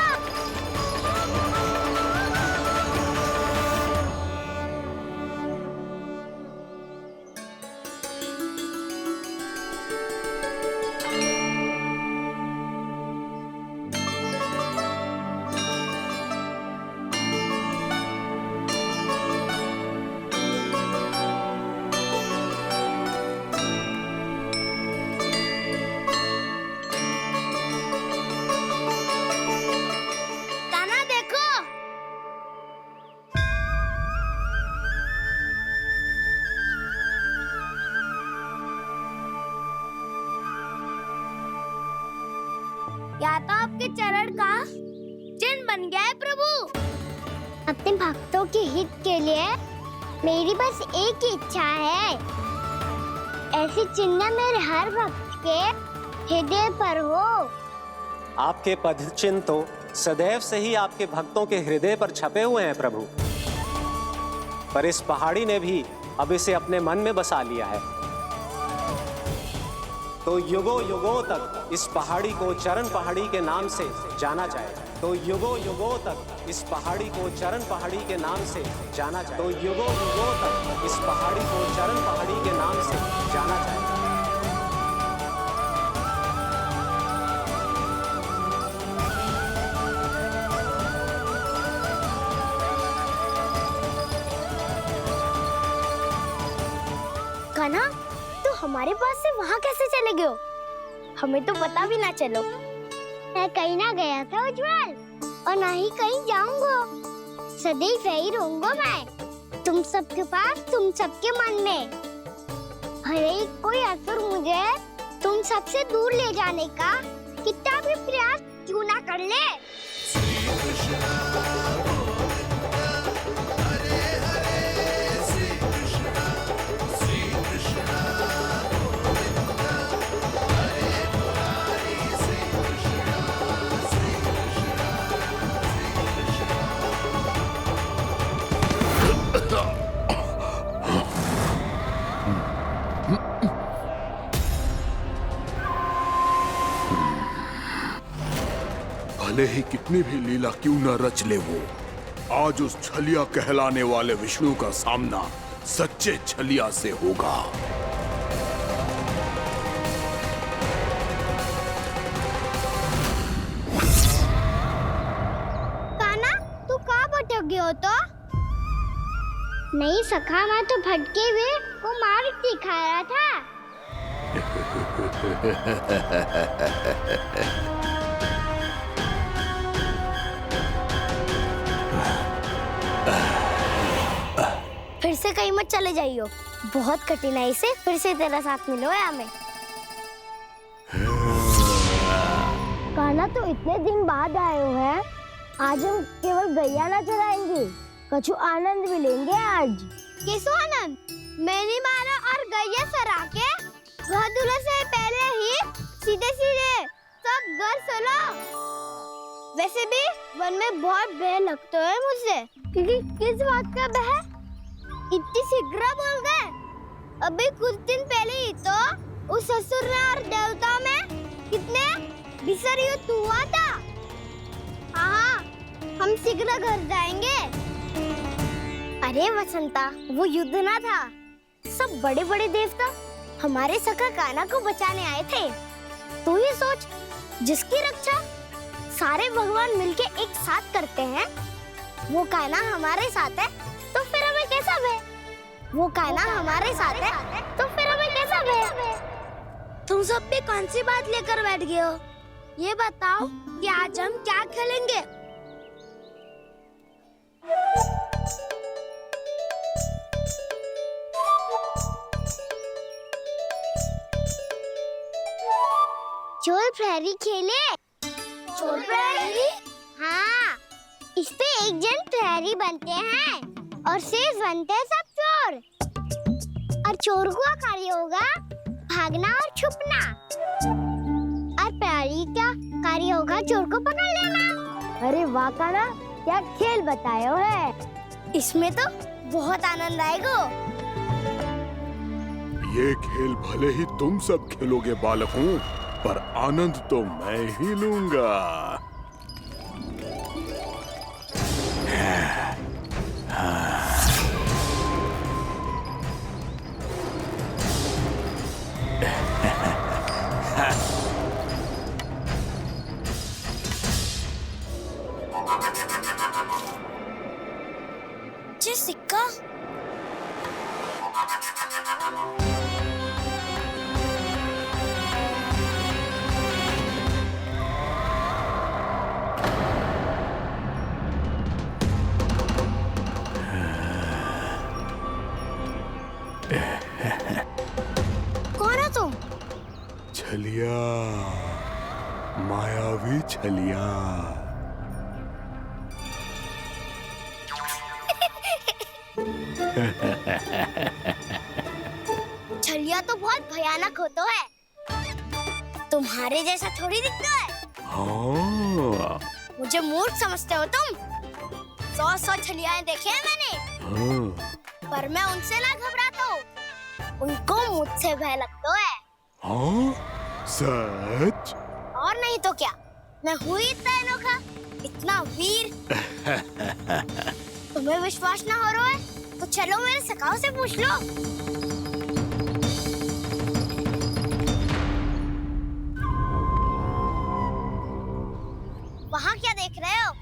B: या तो आपके चरण का चिन्ह बन गया है प्रभु। अपने भक्तों के हित के लिए मेरी बस एक ही इच्छा है, ऐसी चिन्ह मेरे हर भक्त के हृदय पर हो।
R: आपके पद चिन्ह तो सदैव से ही आपके भक्तों के हृदय पर छपे हुए हैं प्रभु, पर इस पहाड़ी ने भी अब इसे अपने मन में बसा लिया है। तो युगों युगों तक इस पहाड़ी को चरण पहाड़ी के नाम से जाना जाएगा। तो युगों युगों तक इस पहाड़ी को चरण पहाड़ी के नाम से जाना जाएगा। तो युगों युगों तक इस पहाड़ी को चरण पहाड़ी के नाम से जाना जाएगा।
B: कान्हा, तो हमारे पास से वहाँ कैसे चले गए हो? हमें तो पता भी ना चलो। मैं कहीं ना गया था उज्जवल, और ना ही कहीं जाऊंगा। सदैव यही रहूंगा मैं, तुम सबके पास, तुम सबके मन में। भले ही कोई असुर मुझे तुम सबसे दूर ले जाने का कितना भी प्रयास क्यों ना कर ले।
F: भले ही कितनी भी लीला क्यों न रच ले वो, आज उस छलिया कहलाने वाले विष्णु का सामना सच्चे छलिया से होगा।
B: काना, तू कहाँ भटक गयो तो? नहीं सखा, मैं तो भटके हुए वो मार्ग दिखा रहा था। फिर से कहीं मत चले जाइयो, बहुत कठिनाई से फिर से तेरा साथ मिलो है हमें। काना, तो इतने दिन बाद आए हो हैं, आज हम केवल गैया ना चलाएंगे, कछु आनंद भी लेंगे आज। कैसो आनंद? मैंने मारा और गैया सरा के घर दूल्हे से पहले ही सीधे सीधे सब घर चलो। वैसे भी वन में बहुत भय लगता है मुझसे, क्योंकि किस बात का भय? इतनी शीघ्र बोल गए। अभी कुछ दिन पहले ही तो उस ससुर ने और देवता में कितने भीषण युद्ध हुआ था। हाँ, हम शीघ्र घर जाएंगे। अरे वसंता, वो युद्ध ना था, सब बड़े बड़े देवता हमारे सखा काना को बचाने आए थे। तू ये सोच, जिसकी रक्षा सारे भगवान मिलके एक साथ करते हैं, वो काना हमारे साथ है, तो फिर हमें कैसा भय? वो काना हमारे साथ है, तो फिर हमें कैसा भय? तुम सब भी कौन सी बात लेकर बैठ गए हो? ये बताओ कि आज हम क्या खेलेंगे? चोर प्रहरी खेले। चोर प्रहरी? हाँ, इस पे एक जन प्रहरी बनते हैं और शेष बनते हैं सब चोर। और चोर का कार्य होगा भागना और छुपना, और प्रहरी का कार्य होगा चोर को पकड़ लेना। अरे वाह काना, क्या खेल बताए हो है। इसमें तो बहुत आनंद आएगा।
F: ये खेल भले ही तुम सब खेलोगे बालकों, पर आनंद तो मैं ही लूंगा।
B: सिक्का कौन हो तुम?
F: छलिया, मायावी छलिया।
B: छलिया तो बहुत भयानक होता है, तुम्हारे जैसा थोड़ी दिखता है।
F: हाँ।
B: मुझे मूर्ख समझते हो तुम? 100 छलियाएं देखे हैं मैंने।
F: हाँ।
B: पर मैं उनसे ना घबराता हूँ, उनको मुझसे भय लगता है।
F: हाँ? सच?
B: और नहीं तो क्या, मैं हूँ इतना अनोखा, इतना वीर। तुम्हें विश्वास ना हो रहा है तो चलो मेरे सखाओं से पूछ लो। वहाँ क्या देख रहे हो?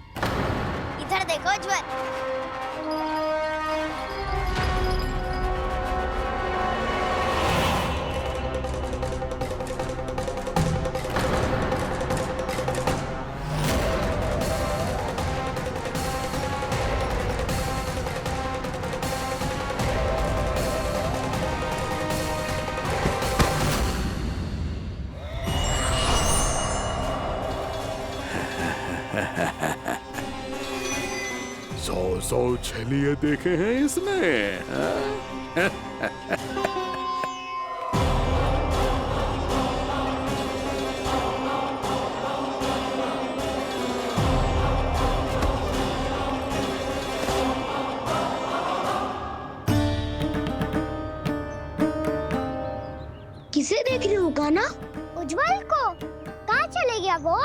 B: इधर देखो ज्वर।
F: सौ छलिए देखे हैं इसने।
B: किसे देख रही हो काना? उज्जवल को। कहाँ चले गया वो?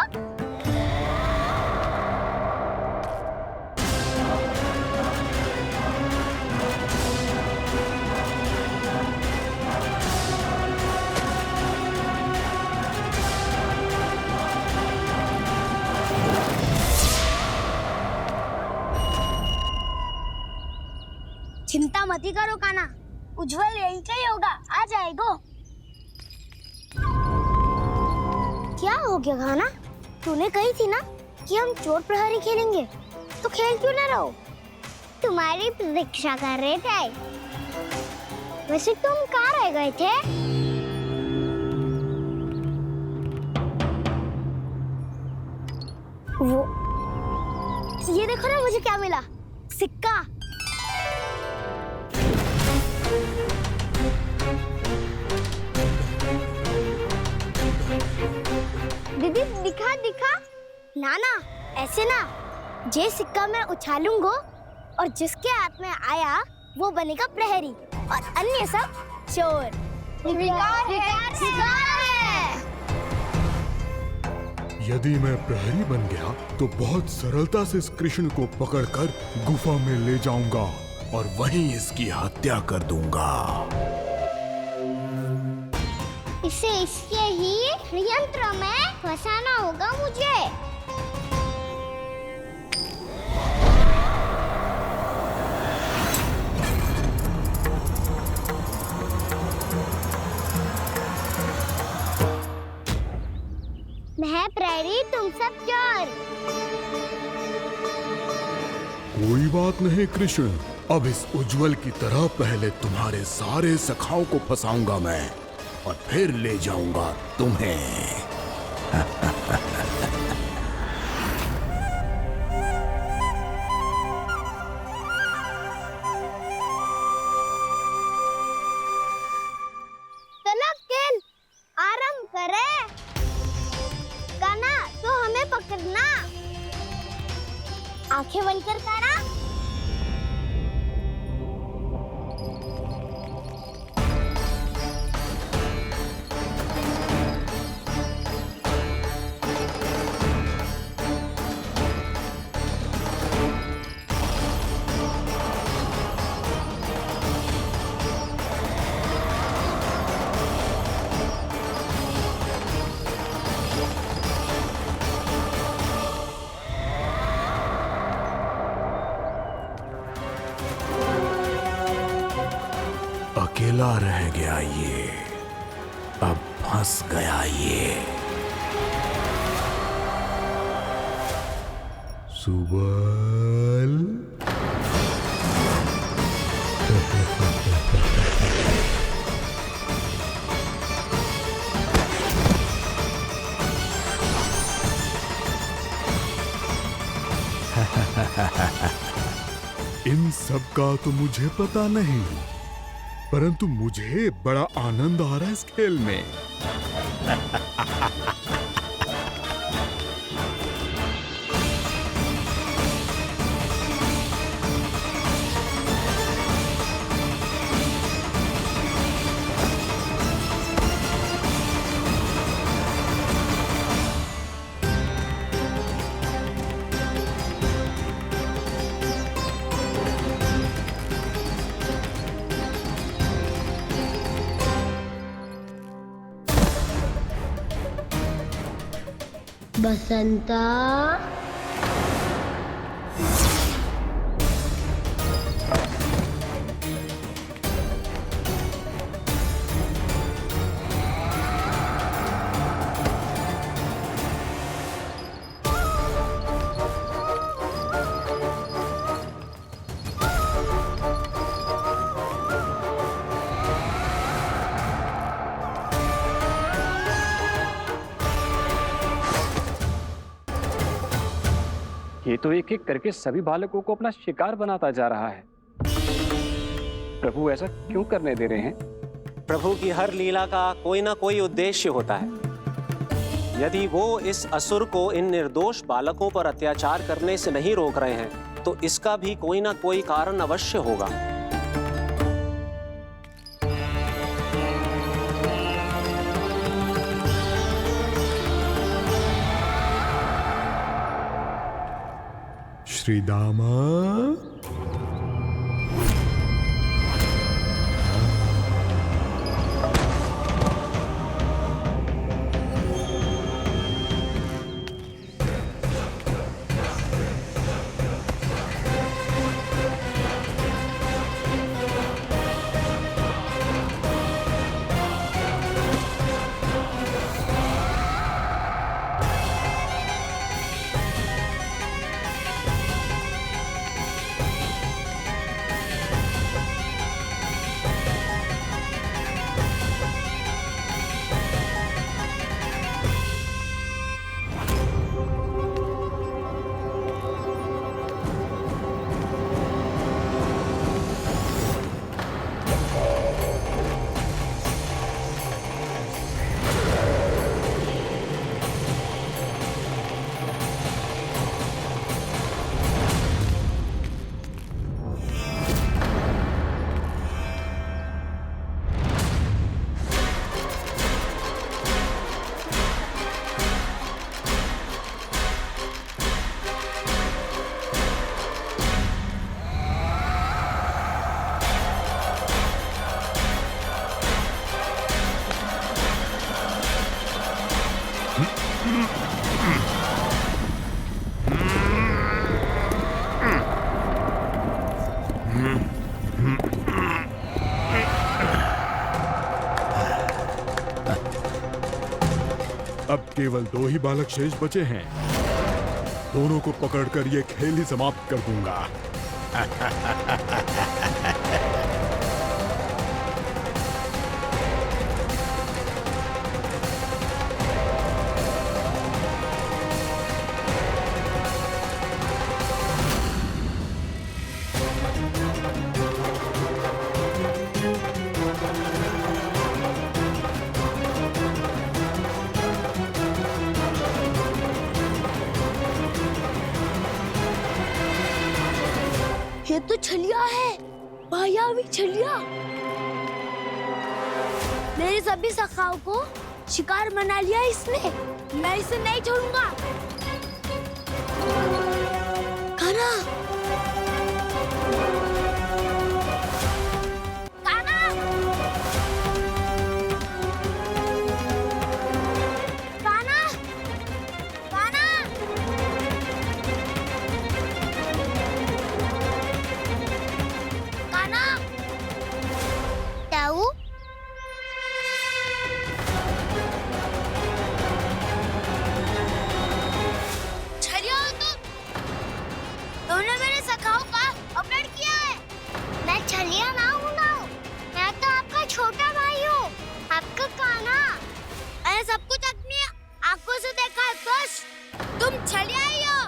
A: मत ही करो काना, उज्जवल यही का ही होगा, आ जाएगा। क्या हो गया काना? तूने कही थी ना कि हम चोर प्रहरी खेलेंगे, तो खेल क्यों ना रहो? तुम्हारी प्रतीक्षा कर रहे थे। वैसे तुम कहाँ रह गए थे? वो ये देखो ना, मुझे क्या मिला, सिक्का। दीदी दिखा दिखा। ना ना, ऐसे ना, ये सिक्का मैं उछालूंगा और जिसके हाथ में आया वो बनेगा प्रहरी और अन्य सब चोर। शिकार है।
F: यदि मैं प्रहरी बन गया तो बहुत सरलता से इस कृष्ण को पकड़कर गुफा में ले जाऊंगा और वहीं इसकी हत्या कर दूंगा।
B: इसे इसके ही यंत्र में फंसाना होगा मुझे। मैं प्रहरी, तुम सब चोर।
F: कोई बात नहीं कृष्ण, अब इस उज्जवल की तरह पहले तुम्हारे सारे सखाओं को फंसाऊंगा मैं और फिर ले जाऊंगा तुम्हें।
B: चलो खेल आरंभ करें। काना तो हमें पकड़ना। आंखें बंद कर काना।
F: अकेला रह गया ये, अब फंस गया ये। सुबल इन सब का तो मुझे पता नहीं, परंतु मुझे बड़ा आनंद आ रहा है इस खेल में।
B: बसंता,
O: ये तो एक एक करके सभी बालकों को अपना शिकार बनाता जा रहा है। प्रभु ऐसा क्यों करने दे रहे हैं?
R: प्रभु की हर लीला का कोई ना कोई उद्देश्य होता है। यदि वो इस असुर को इन निर्दोष बालकों पर अत्याचार करने से नहीं रोक रहे हैं, तो इसका भी कोई ना कोई कारण अवश्य होगा।
F: श्री दामा, केवल 2 ही बालक शेष बचे हैं। दोनों को पकड़कर ये खेल ही समाप्त कर दूंगा।
A: ये तो छलिया है, मायावी छलिया। मेरे सभी सखाओं को शिकार बना लिया इसने। मैं इसे नहीं छोड़ूंगा। कान्हा, कान्हा, कान्हा, कान्हा। कान्हा,
B: ताऊ,
A: छलिया हो तुम। तुमने मेरे सखाओं का अपहरण किया है।
B: मैं छलिया ना हूँ ना, मैं तो आपका छोटा भाई हूँ, आपका कान्हा।
A: मैंने सब कुछ अपनी आंखों से देखा है। बस तुम छलिया ही हो।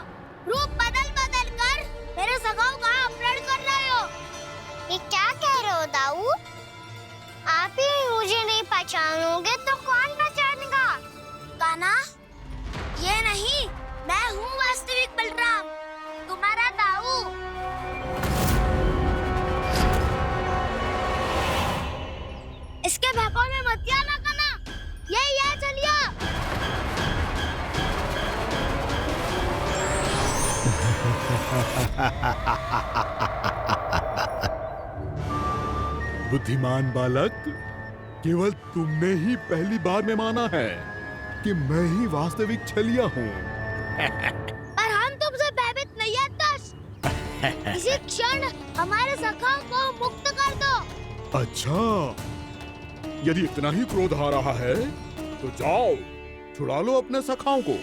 A: रूप बदल बदल कर मेरे सखाओं का अपहरण कर रहे हो।
B: ये क्या कह रहे हो दाऊ? आप ही मुझे नहीं पहचानोगे तो कौन पहचानेगा?
A: कान्हा, ये नहीं, मैं हूँ वास्तविक बलराम, तुम्हारा दाऊ। इसके भौकाल में मत आना कान्हा। ये चलिए।
F: बुद्धिमान बालक, केवल तुमने ही पहली बार में माना है कि मैं ही वास्तविक छलिया हूँ।
A: पर हम तुमसे भयभीत नहीं है दस। इसी क्षण हमारे सखाओं को मुक्त कर दो।
F: अच्छा, यदि इतना ही क्रोध आ रहा है तो जाओ, छुड़ा लो अपने सखाओं को।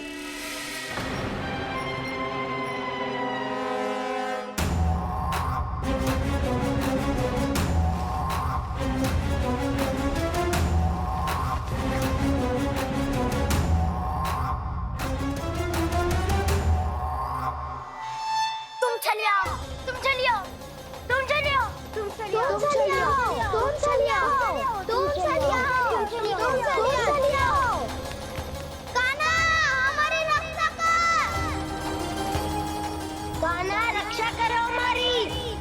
A: तुम छलिया हो, तुम छलिया हो, तुम छलिया हो, तुम छलिया हो, तुम छलिया हो, तुम छलिया हो, तुम छलिया हो, तुम छलिया हो। कान्हा, हमारी रक्षा कर। कान्हा, रक्षा करो हमारी।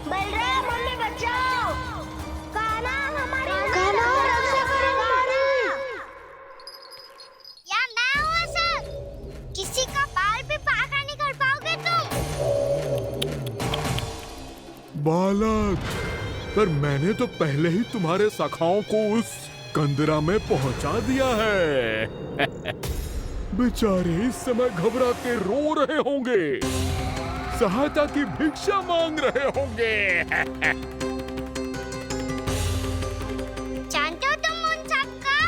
A: बलराम, हमें बचाओ। कान्हा, हमारी रक्षा करो हमारी।
B: या मैं हूँ सर? किसी का बाल भी पाका नहीं कर पाओगे तुम।
F: बालक, पर मैंने तो पहले ही तुम्हारे सखाओं को उस कंदरा में पहुंचा दिया है। बेचारे इस समय घबरा के रो रहे होंगे, सहायता की भिक्षा मांग रहे होंगे।
B: जानते हो तुम उन सबका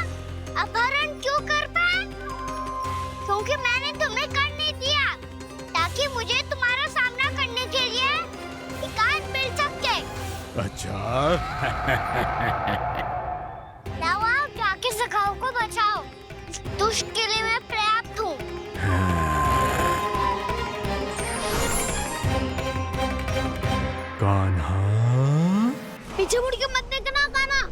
B: अपहरण क्यों कर पाए? क्योंकि मैंने तुम्हें कर नहीं दिया, ताकि मुझे तुम्हारा सामना करने के लिए हिकायत मिल सके।
F: अच्छा।
B: जाओ, आप जाके सखाओं को बचाओ। इस दुष्ट के लिए मैं पर्याप्त हूँ।
F: कान्हा,
A: पीछे मुड़ के मत देखना कान्हा।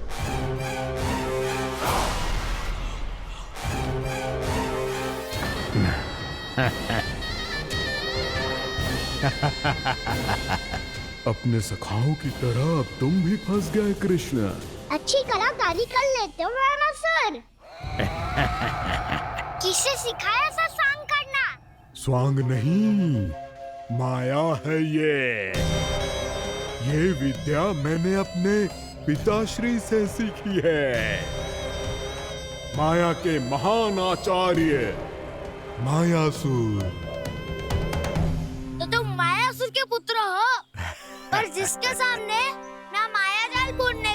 F: अपने सखाओं की तरह अब तुम भी फंस गए कृष्ण।
B: अच्छी कलाकारी कर लेते हो मेरा सर। किसे सिखाया ऐसा स्वांग करना?
F: स्वांग नहीं, माया है ये विद्या मैंने अपने पिताश्री से सीखी है। माया के महान आचार्य मायासुर।
A: तो तुम मायासुर के पुत्र हो, पर जिसके सामने ना माया जाल बुनने